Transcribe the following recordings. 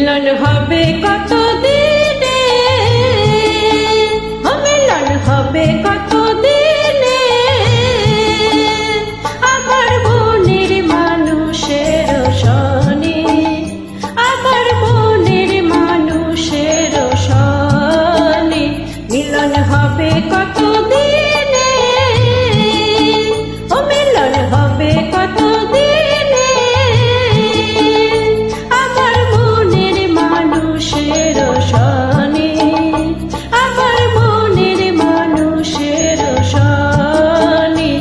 মিলন হবে কত দিনে, মিলন হবে কত দিনে, আমার মনের মানুষের সনে, আমার মনের মানুষের সনে মিলন হবে কত দিনে, মিলন হবে কত দিনে, আমার মনের মানুষের সনে, আমার মনের মানুষের সনে।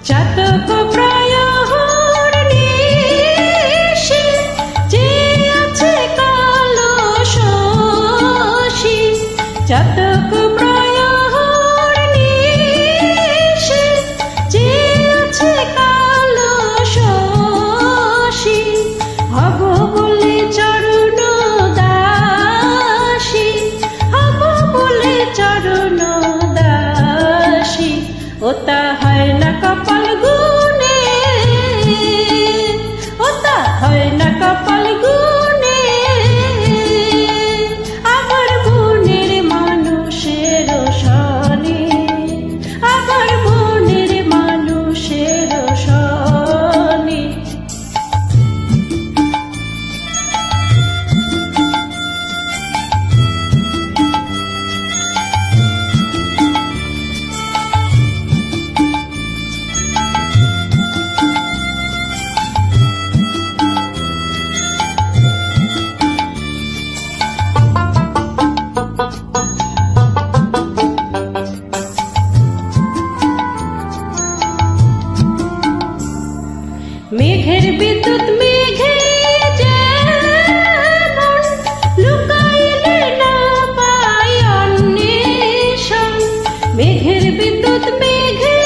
চাতক প্রয়র নিশি যে আছে কালো শশী, চাতক প্রয়র নিশি যে আছে কালো শশী, হব বলে চরণ দাসী, হব বলে চরণ দাসী, ও তা হয় না কপাল গুনে, ও তা হয় না কপাল গুনে, আমার মনের মানুষের সনে, আমার মনের মানুষের সনে। মেঘের বিদ্যুৎ মেঘে যেমন লুকাইলে না পায় অন্বেষণ, মেঘের বিদ্যুৎ মেঘে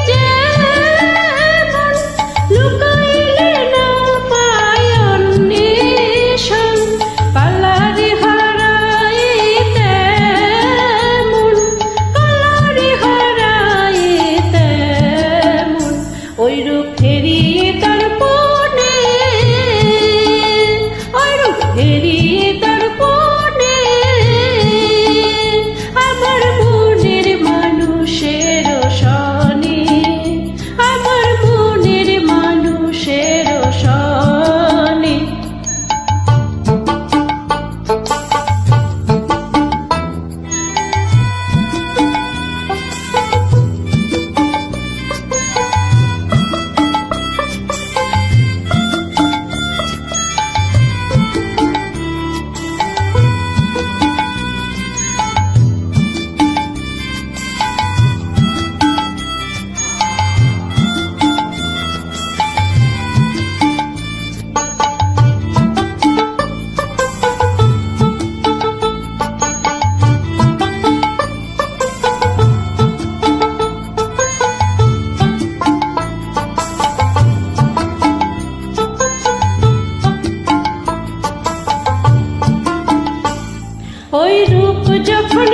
যেমন লুকাইলে না পায় অন্বেষণ, কালারে হারায় তেমন, কালারে হারায় তেমন, ওই রূপ ফেরিয়ে দর্পণে, ওই রূপ ফেরিয়ে দর্পণে, আমার মনের মানুষের সনে, আমার মনের মানুষের সনে। ওই রূপ যখন